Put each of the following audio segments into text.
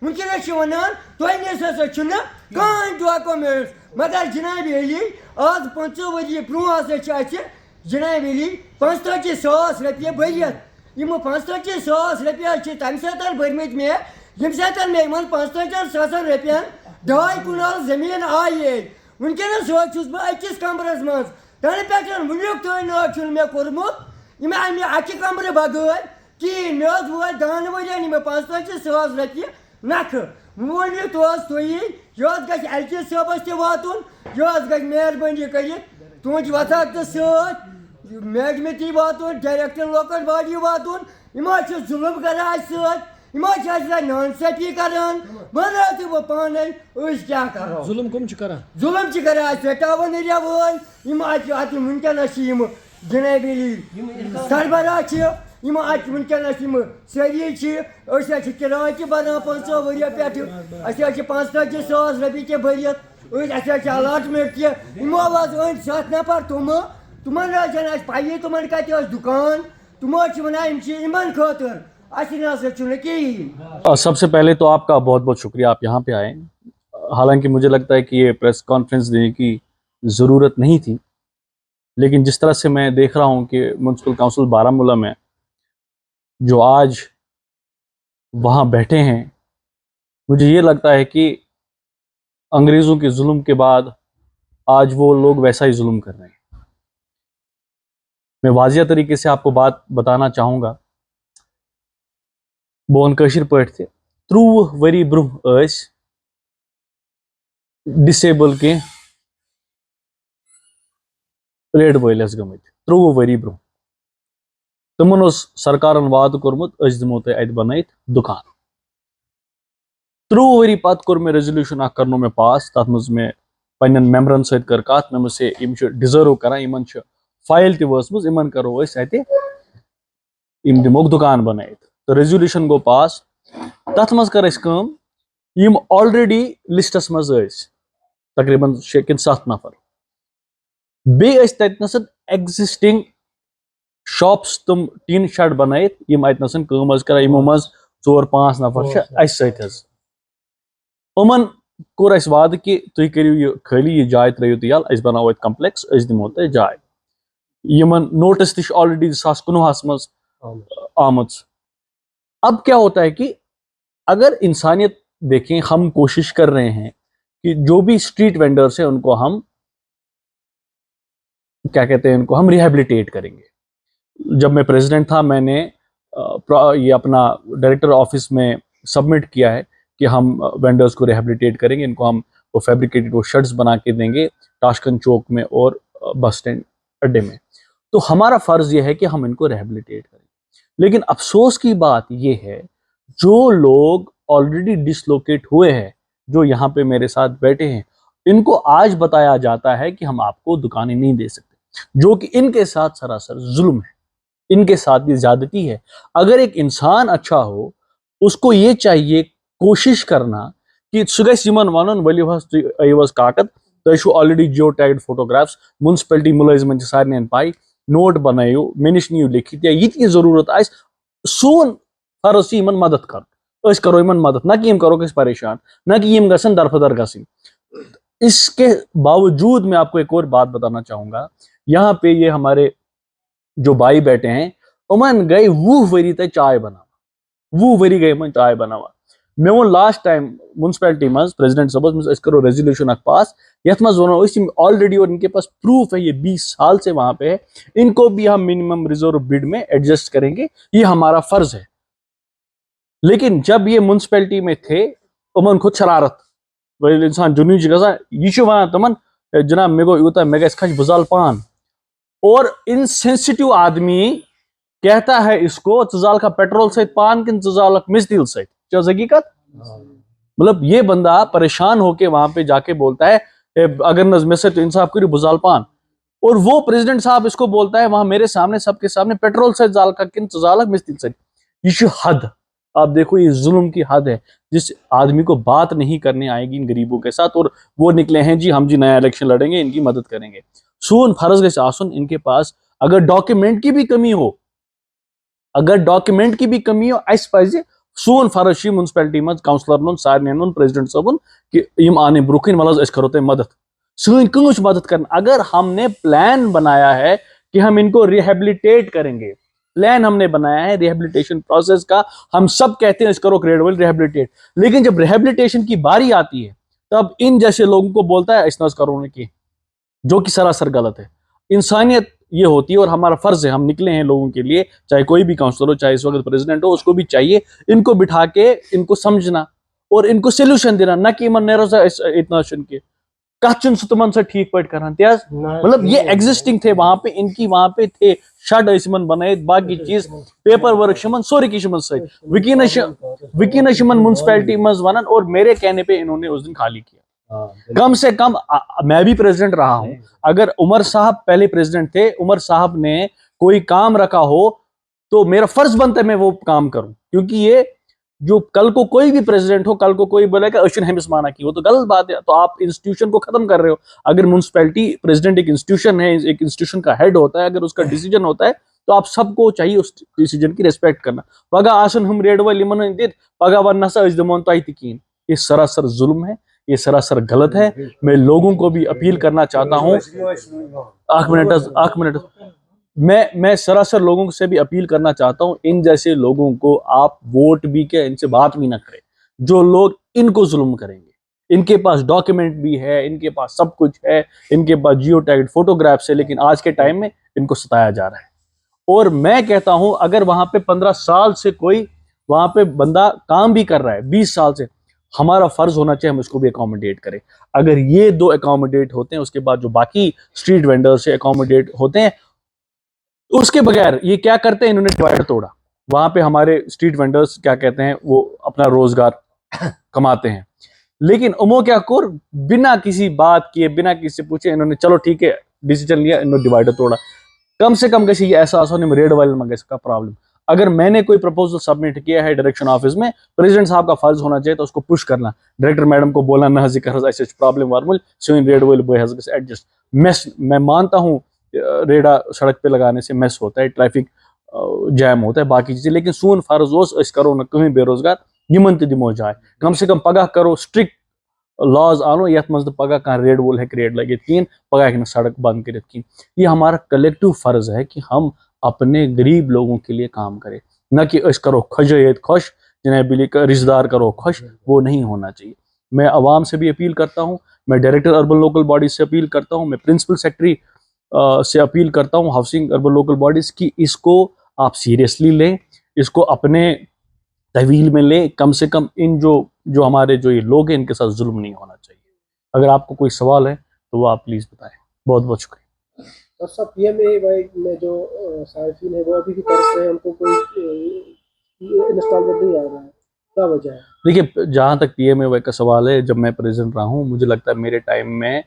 वनकस one तुम कहीं दुआ मिल मगर जनाब अली आज 5 वरी ब्रो जनाब अली 45,000 रुपये भरित यम 45,000 रुपये तम सात भरमत मे यम सात मे 45,000 रुपयन 2 कुनाल जमीन आये वनकस रोचुस बह अकिस कमरस मज तन पे वुक तक मे कोर्मुत यम अमे अकि कमर बगैर कहें मे वो दान वरियन 45,000 रुपये नख वो तुम यह एल के सबस तुन यह मेहरबानी कर तुज वथक तो सहकमे ती वातुन डायरेक्टर लोकल बॉडी वातुन जुलम कर नानसफी कर बना तो वह पान क्या करो जुलम कम जुलम कर रटावन रवान वनकस जनाब सरबराह वनकस सारी किराय बना 5 वरियो पे 45,000 रुपये भरित अलाटमेंट तमो अन 7 नफर तुमन पी तुमन कत दुकान तुमो वन इन खतर सबसे पहले तो आपका बहुत बहुत शुक्रिया, आप यहाँ पे आए। हालांकि मुझे लगता है कि ये प्रेस कॉन्फ्रेंस देने की ज़रूरत नहीं थी, लेकिन जिस तरह से मैं देख रहा हूँ कि म्युनिसिपल काउंसिल बारामूला में जो आज वहाँ बैठे हैं, मुझे ये लगता है कि अंग्रेज़ों के जुल्म के बाद आज वो लोग वैसा ही जुल्म कर रहे हैं। मैं वाजिया तरीके से आपको बात बताना चाहूँगा। बोन कशिर पठ 30 वरी ब्रोह डिसेबल के रेड वैलस गमत 30 वरी ब्रोह तमन सरकारन वाद कोर्मुत दिमो अत बनत दुकान। 30 वरी पत कोर मे रेजोल्यूशन करनो में पास, तथ मज मे पन्न मेम्बरन सत कर कत मे से डिजर्व करान फाइल तमज इन करो अत दिमो दुकान बनत। तो रेजोल्यूशन गो पास, तथ मज कर यम ऑलरेडी लिस्टस मज तकरीबन 6 कि 7 नफर बे तथनस एग्जिस्टिंग शॉप्स तुम टीन शेड बनत यम अतनसन कर यमो मज 4-5 नफर अस समन कोर अस वाद कि तुम करियो ये खाली ये जाय त्रो तो यल अस बनाओ कम्प्लेक्स अस दिमो तुम जाय। यमन नोटिस तश ऑलरेडी 2019 मज आमत। अब क्या होता है कि अगर इंसानियत देखें, हम कोशिश कर रहे हैं कि जो भी स्ट्रीट वेंडर्स हैं उनको हम क्या कहते हैं, उनको हम रिहेबिलिटेट करेंगे। जब मैं प्रेसिडेंट था मैंने ये अपना डायरेक्टर ऑफिस में सबमिट किया है कि हम वेंडर्स को रिहेबिलिटेट करेंगे, इनको हम वो फैब्रिकेटेड वो शर्ट्स बना के देंगे ताशकंद चौक में और बस स्टैंड अड्डे में। तो हमारा फ़र्ज़ ये है कि हम इनको रिहेबिलिटेट करें। लेकिन अफसोस की बात यह है, जो लोग ऑलरेडी डिसलोकेट हुए हैं, जो यहाँ पे मेरे साथ बैठे हैं, इनको आज बताया जाता है कि हम आपको दुकानें नहीं दे सकते, जो कि इनके साथ सरासर जुल्म है, इनके साथ ये ज्यादती है। अगर एक इंसान अच्छा हो, उसको ये चाहिए कोशिश करना कि सुगन वन वलियो काकत तुम ऑलरेडी जियो टैग्ड फोटोग्राफ्स म्युनिसिपलिटी मुलाजिमन सारे पाई नोट बनायो मे निश नीव लिखित या ये जरूरत आ सोन फर्ज से मदद कर करो इन मदद, ना कि करो परेशान, ना कि गसन दरफदर गसन। इसके बावजूद मैं आपको एक और बात बताना चाहूंगा। यहाँ पे ये हमारे जो भाई बैठे हैं उमन गए 20 वरी तक चाय बनावा, 20 वरी गए मन चाय बनावा। मे वो लास्ट टाइम म्युनिसिपैलिटी मज प्रेसिडेंट सबस करो रेजोल्यूशन पास यथ मज वो ऑलरेडी, और इनके पास प्रूफ है, ये 20 साल से वहां पे है, इनको भी हम मिनिमम रिजर्व बिड में एडजस्ट करेंगे, ये हमारा फर्ज है। लेकिन जब ये म्युनिसिपैलिटी में थे उमन खुद शरारत इंसान जुनू गजा यह वन तमन जनाब मे गो यूता मे गस खच बुजाल पान, और इनसेंसिटिव आदमी कहता है इसको चजाल का पेट्रोल सहित पान कि चजाल मिजदिल सहित हकीकत। मतलब ये बंदा परेशान होके वहां पे जाके बोलता है अगर नजमे से तो इंसाफ करियो बुजाल पान, और वो प्रेसिडेंट साहब इसको बोलता है वहां मेरे सामने सबके सामने पेट्रोल से जाल का किन जालक मिस्तिल से। ये हद, आप देखो ये जुल्म की हद है। जिस आदमी को बात नहीं करने आएगी इन गरीबों के साथ, और वो निकले हैं जी हम जी नया इलेक्शन लड़ेंगे, इनकी मदद करेंगे। सुन फर्ज गए आसन इनके पास अगर डॉक्यूमेंट की भी कमी हो, अगर डॉक्यूमेंट की भी कमी हो, अस पज सोन फर्ज म्यूनसिपैलिटी मज काउंसलर सारे प्रेसिडेंट सबन कि यम आने ब्रुखन वल करो तुम मदद सन कच मदद कर। अगर हमने प्लान बनाया है कि हम इनको रिहेबिलिटेट करेंगे, प्लान हमने बनाया है रिहेबिलिटेशन प्रोसेस का, हम सब कहते हैं इस करो ग्रेडवेल रिहेबिलिटेट, लेकिन जब रिहेबिलिटेशन की बारी आती है तब इन जैसे लोगों को बोलता है इस करो की, जो कि सरासर गलत है। इंसानियत ये होती है और हमारा फर्ज है, हम निकले हैं लोगों के लिए, चाहे कोई भी काउंसलर हो, चाहे इस वक्त प्रेसिडेंट हो, उसको भी चाहिए इनको बिठा के इनको समझना और इनको सोल्यूशन देना, ना कि मन इतना के कचन तुम ठीक पे करान त्याज मतलब ये एग्जिस्टिंग थे वहां पे, इनकी वहां पे थे शड बनाए बाकी चीज पेपर वर्क सोरी वकीन म्यूनसिपैलिटी मज वन और मेरे कहने पे इन्होंने उस दिन खाली किया। कम से कम मैं भी प्रेसिडेंट रहा हूं, अगर उमर साहब पहले प्रेसिडेंट थे, उमर साहब ने कोई काम रखा हो तो मेरा फर्ज बनता है मैं वो काम करूं, क्योंकि ये जो कल को कोई भी प्रेसिडेंट हो, कल को कोई बोलेगा अशन हमिस माना की, वो तो गलत बात है। तो आप इंस्टीट्यूशन को खत्म कर रहे हो। अगर म्यूनसिपैलिटी प्रेसिडेंट एक इंस्टीट्यूशन है, एक इंस्टीट्यूशन का हेड होता है, अगर उसका डिसीजन होता है तो आप सबको चाहिए उस डिसीजन की रिस्पेक्ट करना। पगा आसन हम रेड वाली मन दित पगा वन नसा दिमोन तकीन, ये सरासर जुल्म है, ये सरासर गलत है। मैं लोगों को भी अपील करना चाहता हूं, मैं सरासर लोगों से भी अपील करना चाहता हूं, इन जैसे लोगों को आप वोट भी के इनसे बात भी ना करें, जो लोग इनको जुल्म करेंगे। इनके पास डॉक्यूमेंट भी है, इनके पास सब कुछ है, इनके पास जियो टैग्ड फोटोग्राफ्स है, लेकिन आज के टाइम में इनको सताया जा रहा है। और मैं कहता हूं अगर वहां पे 15 साल से कोई वहां पे बंदा काम भी कर रहा है, 20 साल से, हमारा फर्ज होना चाहिए हम इसको भी अकोमोडेट करें। अगर ये दो अकोमोडेट होते हैं, उसके बाद जो बाकी स्ट्रीट वेंडर्स से अकोमोडेट होते हैं, उसके बगैर ये क्या करते हैं, इन्होंने डिवाइडर तोड़ा। वहां पे हमारे स्ट्रीट वेंडर्स क्या कहते हैं, वो अपना रोजगार कमाते हैं, लेकिन उमो क्या कर बिना किसी बात किए, बिना किसी पूछे, इन्होंने चलो ठीक है डिसीजन लिया, इन्होंने डिवाइडर तोड़ा। कम से कम कैसे ये एहसास होने में रेड वाले में का प्रॉब्लम। अगर मैंने कोई प्रपोजल सबमिट किया है डायरेक्शन ऑफिस में, प्रेसिडेंट साहब का फर्ज होना चाहिए तो उसको पुश करना, डायरेक्टर मैडम को बोलना ना ऐसे प्रॉब्लम वार्मुल सोइन रेड वाले बॉय एडजस्ट मेस। मैं मानता हूं रेडा सड़क पे लगाने से मेस होता है, ट्रैफिक जैम होता है, बाकी चीजें, लेकिन सून फर्ज करो ना कहीं बेरोजगार यमन दिमो जाए, कम से कम पगह करो स्ट्रिक्ट लॉज आनो यथ मज पगह कह रेड वोल है रेड लगे कहीं, पगह सड़क बंद कर कहीं। ये हमारा कलेक्टिव फर्ज है कि हम अपने गरीब लोगों के लिए काम करें, न कि इस करो खजयत खुश जिन्हें बिली का रिश्तेदार करो खुश, वो नहीं होना चाहिए। मैं आवाम से भी अपील करता हूँ, मैं डायरेक्टर अर्बन लोकल बॉडीज से अपील करता हूँ, मैं प्रिंसिपल सेक्रेटरी से अपील करता हूँ हाउसिंग अर्बन लोकल बॉडीज की, इसको आप सीरियसली लें, इसको अपने तहवील में लें। कम से कम इन जो हमारे जो ये लोग हैं इनके साथ जुल्म नहीं होना चाहिए। अगर आपको कोई सवाल है तो वो आप प्लीज़ बताएं। बहुत बहुत शुक्रिया। और सब पीएमए में जो सार्फिन है वो अभी भी तरस रहे हैं, उनको कोई इंस्टॉलमेंट नहीं आ रहा है, क्या वजह है? देखिए, जहाँ तक पीएमए का सवाल है, जब मैं प्रेसिडेंट रहा हूँ मुझे लगता है मेरे टाइम में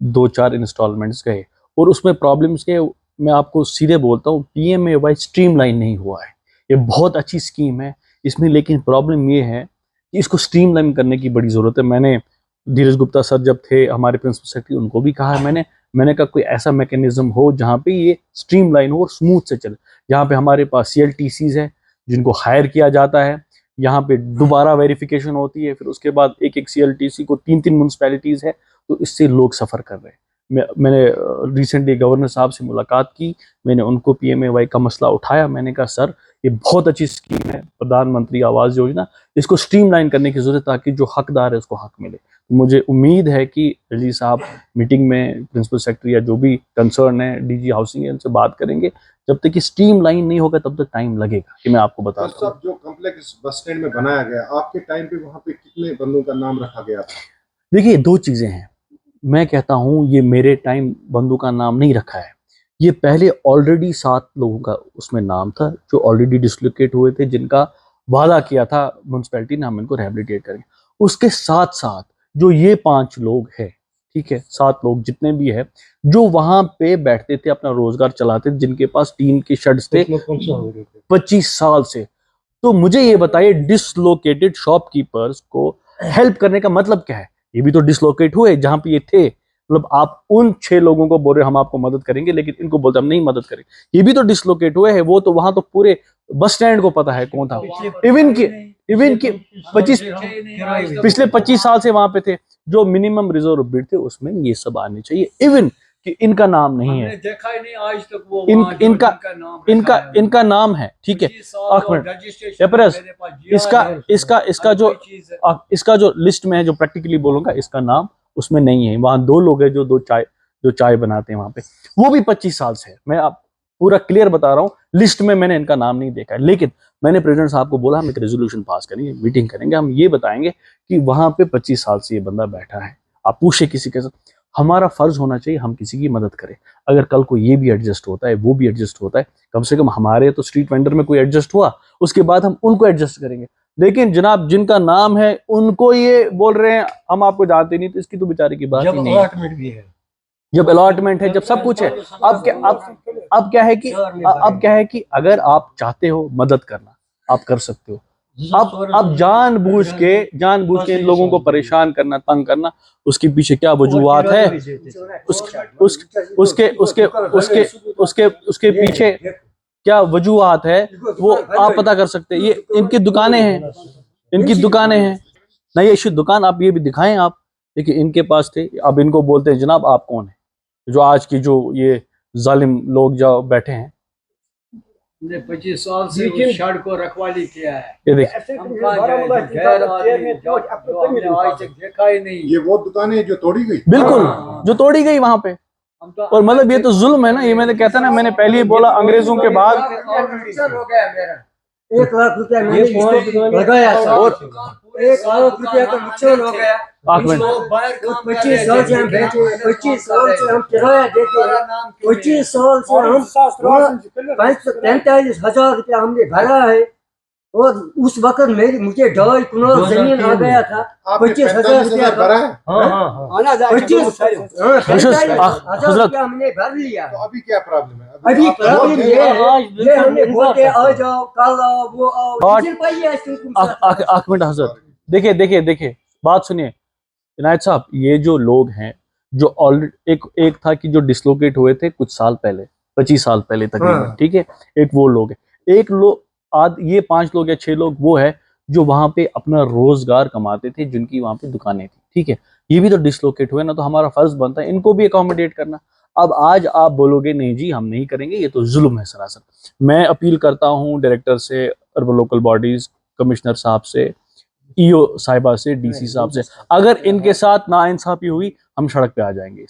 2-4 इंस्टॉलमेंट्स गए और उसमें प्रॉब्लम्स के, मैं आपको सीधे बोलता हूँ, पीएमए स्ट्रीमलाइन नहीं हुआ है। ये बहुत अच्छी स्कीम है इसमें, लेकिन प्रॉब्लम ये है कि इसको स्ट्रीमलाइन करने की बड़ी ज़रूरत है। मैंने धीरज गुप्ता सर जब थे हमारे प्रिंसिपल सेक्रेटरी, उनको भी कहा है मैंने कहा कोई ऐसा मैकेनिज्म हो जहाँ पे ये स्ट्रीमलाइन हो और स्मूथ से चले। यहाँ पे हमारे पास CLTCs है जिनको हायर किया जाता है, यहाँ पे दोबारा वेरिफिकेशन होती है, फिर उसके बाद एक CLTC को 3-3 म्यूनसिपैलिटीज़ है, तो इससे लोग सफ़र कर रहे हैं। मैंने रिसेंटली गवर्नर साहब से मुलाकात की, मैंने उनको PMAY का मसला उठाया, मैंने कहा सर ये बहुत अच्छी स्कीम है प्रधानमंत्री आवास योजना, इसको स्ट्रीमलाइन करने की जरूरत है ताकि जो हकदार है उसको हक मिले। मुझे उम्मीद है कि रजी साहब मीटिंग में प्रिंसिपल सेक्रेटरी या जो भी कंसर्न है DG हाउसिंग है उनसे बात करेंगे। जब तक कि स्ट्रीमलाइन नहीं होगा तब तक टाइम लगेगा, कि मैं आपको बताता हूँ। जो कॉम्प्लेक्स बस स्टैंड में बनाया गया, आपके टाइम पे वहाँ पे कितने बंदों का नाम रखा गया था? देखिए, 2 चीज़ें हैं। मैं कहता हूँ ये मेरे टाइम बंदों का नाम नहीं रखा है, ये पहले ऑलरेडी 7 लोगों का उसमें नाम था जो ऑलरेडी डिसलोकेट हुए थे, जिनका वादा किया था म्यूनसिपैलिटी ने हम इनको रिहेबिलिटेट करेंगे। उसके साथ साथ जो ये 5 लोग हैं, ठीक है, 7 लोग जितने भी है जो वहां पे बैठते थे अपना रोजगार चलाते थे, जिनके पास टीन के शेड्स थे 25 साल से, तो मुझे ये बताइए डिसलोकेटेड शॉपकीपर्स को हेल्प करने का मतलब क्या है? ये भी तो डिसलोकेट हुए जहां पे ये थे, मतलब आप उन 6 लोगों को बोल रहे हम आपको मदद करेंगे, लेकिन इनको बोलते हम नहीं मदद करेंगे। ये भी तो डिसलोकेट हुए हैं, वो तो वहां तो पूरे बस स्टैंड को पता है कौन था। इवन की 25 पिछले 25 साल से वहां पे थे, जो मिनिमम रिजर्व बिड थे उसमें ये सब आने चाहिए। इवन कि इनका नाम नहीं है, देखा ही नहीं आज तक वो इनका नाम है, ठीक है। इसका जो लिस्ट में है, जो प्रैक्टिकली बोलूंगा, इसका नाम उसमें नहीं है। वहां 2 लोग हैं जो चाय बनाते हैं वहां पे, वो भी 25 साल से है। मैं आप पूरा क्लियर बता रहा हूँ, लिस्ट में मैंने इनका नाम नहीं देखा है। लेकिन मैंने प्रेसिडेंट साहब को बोला हम एक रेजोल्यूशन पास करेंगे, मीटिंग करेंगे, हम ये बताएंगे कि वहां पे 25 साल से ये बंदा बैठा है। आप पूछे किसी के साथ, हमारा फर्ज होना चाहिए हम किसी की मदद करें। अगर कल को ये भी एडजस्ट होता है, वो भी एडजस्ट होता है, कम से कम हमारे तो स्ट्रीट वेंडर में कोई एडजस्ट हुआ, उसके बाद हम उनको एडजस्ट करेंगे। लेकिन जनाब जिनका नाम है उनको ये बोल रहे हैं हम आपको जानते नहीं, तो इसकी तो बेचारे की बात ही नहीं है। जब अलॉटमेंट है, जब सब कुछ है, अब क्या है कि अगर आप चाहते हो मदद करना, आप कर सकते हो। अब जानबूझ के इन लोगों को परेशान करना, तंग करना, उसके पीछे क्या वजूहात है, उसके पीछे क्या वजूहात है, वो आप पता कर सकते हैं। ये इनकी दुकानें हैं, नहीं ये दुकान आप ये भी दिखाएं आप। देखिए इनके पास थे, अब इनको बोलते हैं जनाब आप कौन है, जो आज की जो ये जालिम लोग जो बैठे हैं। 25 साल से उस शर्ट को रखवाली किया है। ये देखिए हम कहाँ जाए, गैर आदमी जो हमने आज तक देखा ही नहीं। ये वो दुकानें जो तोड़ी गई, बिल्कुल जो तोड़ी गई वहां पे। हम तो और मतलब ये तो जुल्म है ना, ये मैंने कहता ना, मैंने पहले ही बोला अंग्रेजों के बाद हो गया मेरा 1 लाख रुपया मैंने इसको लगाया था, और 1 लाख रुपया का नुकसान हो गया। 25 साल से हम बैठे, 25 साल से हम किराया देते हैं, 25 साल से हम 45,000 रुपया हमने भरा है। और उस वक्त मुझे 2.5 कनाल जमीन आ गया था। 25,000 रुपया भरा है। 25,000 रुपया हमने भर लिया। तो अभी क्या प्रॉब्लम है? अभी प्रॉब्लम ये है, ये हमने बोलते आ जाओ, कल आओ, वो आओ, एक मिनट हजरत, देखिए बात सुनिए इनायत साहब। ये जो लोग हैं जो ऑलरेडी एक था कि जो डिसलोकेट हुए थे कुछ साल पहले, 25 साल पहले तकरीबन, ठीक है, एक वो लोग है, ये 5 लोग या 6 लोग वो है जो वहां पे अपना रोजगार कमाते थे, जिनकी वहां पे दुकानें थी, ठीक है। ये भी तो डिसलोकेट हुए ना, तो हमारा फर्ज बनता है इनको भी अकोमोडेट करना। अब आज आप बोलोगे नहीं जी हम नहीं करेंगे, ये तो जुल्म है सरासर। मैं अपील करता हूँ डायरेक्टर से, अर्बन लोकल बॉडीज, कमिश्नर साहब से, ईओ साहिबा से, डीसी साहब से, अगर इनके साथ नाइंसाफी हुई हम सड़क पे आ जाएंगे।